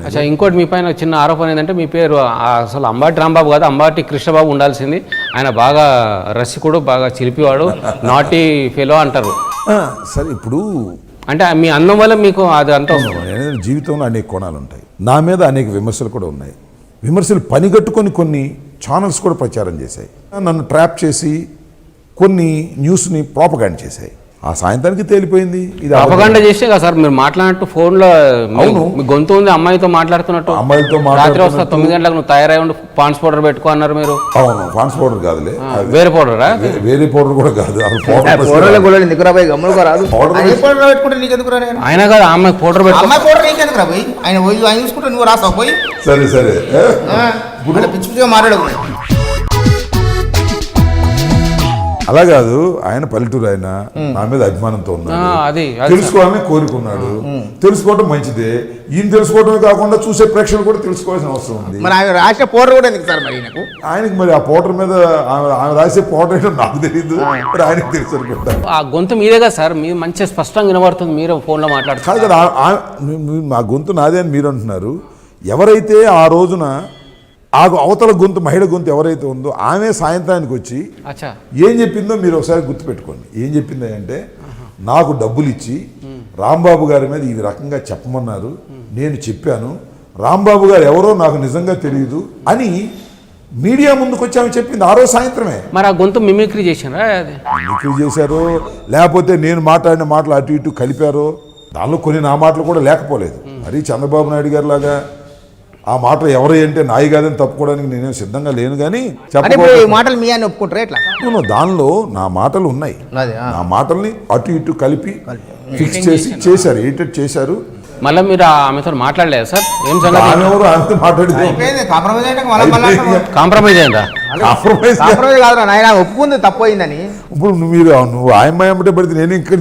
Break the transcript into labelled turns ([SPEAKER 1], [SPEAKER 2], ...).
[SPEAKER 1] అచ్చా, ఇంకోటి మీ పైన చిన్న ఆరోపణ ఏంటంటే మీ పేరు అసలు అంబాటి రాంబాబు కాదు, అంబాటి కృష్ణబాబు ఉండాల్సింది. ఆయన బాగా రసికుడు, బాగా చిలిపివాడు, నాటి ఫెలో అంటారు.
[SPEAKER 2] సరే, ఇప్పుడు
[SPEAKER 1] అంటే మీ అందం వల్ల మీకు అది అంత
[SPEAKER 2] జీవితంలో అనేక కోణాలు ఉంటాయి. నా మీద అనేక విమర్శలు కూడా ఉన్నాయి. విమర్శలు పనిగట్టుకొని కొన్ని ఛానల్స్ కూడా ప్రచారం చేశాయి, నన్ను ట్రాప్ చేసి కొన్ని న్యూస్ని ప్రాపగాండ్ చేశాయి. ఆ సాయంత్రానికి తేలిపోయింది ఇది
[SPEAKER 1] ప్రాపగాండ చేసే కదా సార్ మీరు మాట్లాడినట్టు ఫోన్లో.
[SPEAKER 2] అవును,
[SPEAKER 1] మీ గొంతు ఉంది, అమ్మాయితో మాట్లాడుతున్నట్టు.
[SPEAKER 2] అమ్మాయితో
[SPEAKER 1] రాత్రి వస్తా 9 గంటలకు నువ్వు తయారై ఉండి పాన్స్ పౌడర్ పెట్టుకో అన్నారు మీరు.
[SPEAKER 2] అవును, పాన్స్ పౌడర్ కాదులే,
[SPEAKER 1] వేరే పౌడరా?
[SPEAKER 2] వేరే పౌడర్ కూడా కాదు.
[SPEAKER 1] ఆయన కాదు, అమ్మాయి పౌడర్ పెట్టుకో.
[SPEAKER 2] సరే సరే, అలా కాదు. ఆయన పల్లెటూరు, ఆయన నా మీద అభిమానంతో ఉన్నాడు, తెలుసుకోవాలని కోరుకున్నాడు. తెలుసుకోవడం మంచిదే. ఈయన తెలుసుకోవడమే కాకుండా చూసే ప్రేక్షకులు కూడా తెలుసుకోవాల్సిన అవసరం ఉంది.
[SPEAKER 3] రాసే పౌడర్ కూడా ఎందుకు సార్ మరి
[SPEAKER 2] ఆయనకి? మరి ఆ పౌడర్ మీద ఆమె రాసే పౌడర్ ఏంటో నాకు తెలియదు, మరి ఆయనకి తెలుసు అనుకుంటాను.
[SPEAKER 1] ఆ గొంతు మీదే కదా సార్, మీరు మంచిగా స్పష్టంగా వినబడుతుంది, మీరు ఫోన్లో మాట్లాడుతున్నారు
[SPEAKER 2] కదా. మా గొంతు నాదే అని మీరు అంటున్నారు. ఎవరైతే ఆ రోజున ఆ అవతల గొంతు, మహిళ గొంతు ఎవరైతే ఉందో ఆమె సాయంత్రానికి వచ్చి ఏం చెప్పిందో మీరు ఒకసారి గుర్తుపెట్టుకోండి. ఏం చెప్పింది అంటే, నాకు డబ్బులు ఇచ్చి రాంబాబు గారి మీద ఈ రకంగా చెప్పమన్నారు, నేను చెప్పాను, రాంబాబు గారు ఎవరో నాకు నిజంగా తెలియదు అని మీడియా ముందుకు వచ్చి ఆమె చెప్పింది ఆ రోజు సాయంత్రమే.
[SPEAKER 1] మరి ఆ గొంతు మిమిక్రీ చేశారా?
[SPEAKER 2] మిమిక్రీ చేశారో లేకపోతే నేను మాట్లాడిన మాటలు అటు ఇటు కలిపారో, దానిలో కొన్ని నా మాటలు కూడా లేకపోలేదు. మరి చంద్రబాబు నాయుడు గారి లాగా ఆ మాటలు ఎవరు అంటే నాయి కాదని తప్పుకోవడానికి నేనేం సిద్ధంగా లేను. కానీ
[SPEAKER 3] మాటలు మీ అని ఒప్పుకుంటారా? ఎట్లా?
[SPEAKER 2] దానిలో నా మాటలు ఉన్నాయి. నా మాటల్ని అటు ఇటు కలిపి ఫిక్స్ చేసి చేశారు, ఎడిట్ చేశారు.
[SPEAKER 1] మళ్ళీ మీరు ఆమెతో మాట్లాడలేదు సార్? ఏం
[SPEAKER 2] ఎవరు ఆమెతో మాట్లాడితే
[SPEAKER 1] కాంప్రమైజ్ అయిందా?
[SPEAKER 3] కాంప్రమైజ్ కాదు నాయన, ఒప్పుకుంది తప్పు అయిందని.
[SPEAKER 2] ఇప్పుడు నువ్వు ఆయమ్మ పడితే నేను ఇంకా